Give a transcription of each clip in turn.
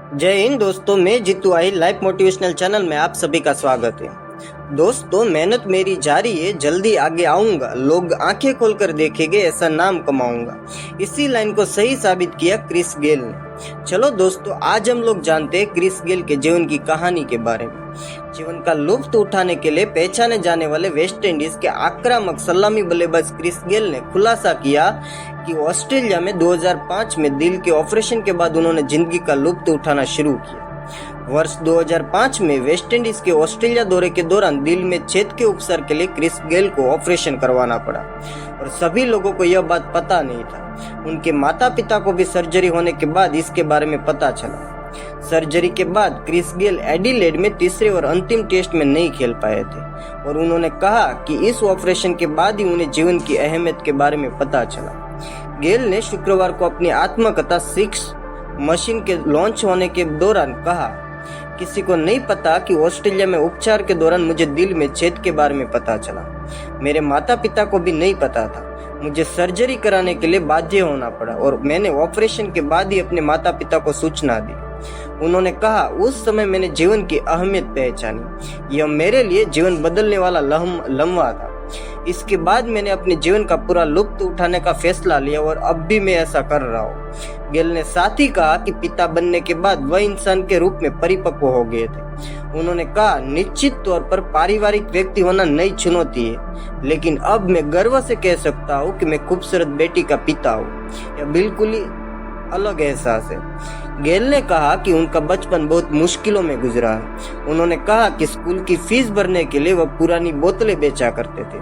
जय हिंद दोस्तों, मैं Jitu Ahir life motivational channel में आप सभी का स्वागत है। दोस्तों, मेहनत मेरी जारी है, जल्दी आगे आऊंगा, लोग आंखें खोलकर देखेंगे, ऐसा नाम कमाऊंगा। इसी लाइन को सही साबित किया क्रिस गेल ने। चलो दोस्तों, आज हम लोग जानते हैं क्रिस गेल के जीवन की कहानी के बारे में। जीवन का लुत्फ उठाने के लिए पहचाने जाने वाले वेस्ट इंडीज के आक्रामक सलामी बल्लेबाज क्रिस गेल ने खुलासा किया कि ऑस्ट्रेलिया में 2005 में दिल के ऑपरेशन के बाद उन्होंने जिंदगी का लुत्फ उठाना शुरू किया। वर्ष 2005 में वेस्ट इंडीज के ऑस्ट्रेलिया दौरे के दौरान दिल में छेद के उपचार के लिए क्रिस गेल को ऑपरेशन करवाना पड़ा और सभी लोगों को यह बात पता नहीं था। उनके माता पिता को भी सर्जरी होने के बाद इसके बारे में पता चला। सर्जरी के बाद क्रिस गेल एडिलेड में तीसरे और अंतिम टेस्ट में नहीं खेल पाए थे और उन्होंने कहा कि इस ऑपरेशन के बाद ही उन्हें जीवन की अहमियत के बारे में पता चला। गेल ने शुक्रवार को अपनी आत्मकथा 6 मशीन के लॉन्च होने के दौरान कहा, किसी को नहीं पता कि ऑस्ट्रेलिया में उपचार के दौरान मुझे दिल में छेद के बारे में पता चला। मेरे माता पिता को भी नहीं पता था। मुझे सर्जरी कराने के लिए बाध्य होना पड़ा और मैंने ऑपरेशन के बाद ही अपने माता पिता को सूचना दी। उन्होंने कहा, उस समय मैंने जीवन की अहमियत पहचानी। यह मेरे लिए जीवन बदलने वाला लम्हा था। इसके बाद मैंने अपने जीवन का पूरा लुत्फ उठाने का फैसला लिया और अब भी मैं ऐसा कर रहा हूँ। गेल ने साथ ही कहा कि पिता बनने के बाद वह इंसान के रूप में परिपक्व हो गए थे। उन्होंने कहा, निश्चित तौर पर पारिवारिक व्यक्ति होना नई चुनौती है, लेकिन अब मैं गर्व से कह सकता हूँ कि मैं खूबसूरत बेटी का पिता हूँ। यह बिल्कुल ही अलग एहसास है। गेल ने कहा कि उनका बचपन बहुत मुश्किलों में गुजरा है। उन्होंने कहा कि स्कूल की फीस भरने के लिए वह पुरानी बोतलें बेचा करते थे।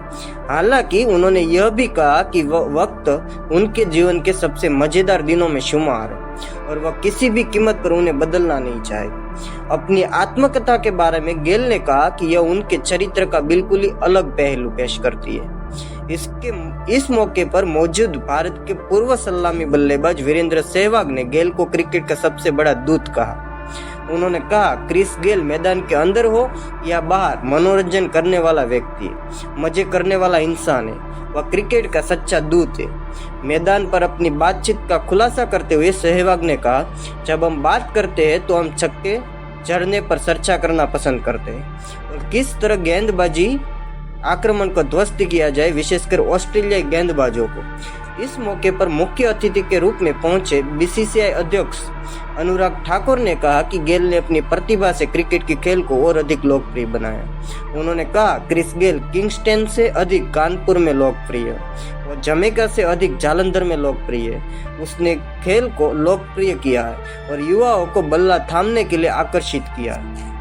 हालांकि उन्होंने यह भी कहा कि वह वक्त उनके जीवन के सबसे मजेदार दिनों में शुमार है और वह किसी भी कीमत पर उन्हें बदलना नहीं चाहेगा। अपनी आत्मकथा के बारे में गेल ने कहा कि यह उनके चरित्र का बिल्कुल ही अलग पहलू पेश करती है। इस मौके पर मौजूद भारत के पूर्व सलामी बल्लेबाज वीरेंद्र सहवाग ने गेल को क्रिकेट का सबसे बड़ा दूत कहा। उन्होंने कहा, क्रिस गेल मैदान के अंदर हो या बाहर मनोरंजन करने वाला व्यक्ति है, मजे करने वाला इंसान है। वह क्रिकेट का सच्चा दूत है। मैदान पर अपनी बातचीत का खुलासा करते हुए सहवाग ने कहा, जब हम बात करते हैं तो हम छक्के जड़ने पर चर्चा करना पसंद करते हैं और किस तरह गेंदबाजी आक्रमण को ध्वस्त किया जाए, विशेषकर ऑस्ट्रेलियाई गेंदबाजों को। इस मौके पर मुख्य अतिथि के रूप में पहुंचे बीसीसीआई अध्यक्ष अनुराग ठाकुर ने कहा कि गेल ने अपनी प्रतिभा से क्रिकेट के खेल को और अधिक लोकप्रिय बनाया। उन्होंने कहा, क्रिस गेल किंगस्टन से अधिक कानपुर में लोकप्रिय है और जमैका से अधिक जालंधर में लोकप्रिय है। उसने खेल को लोकप्रिय किया है और युवाओं को बल्ला थामने के लिए आकर्षित किया है।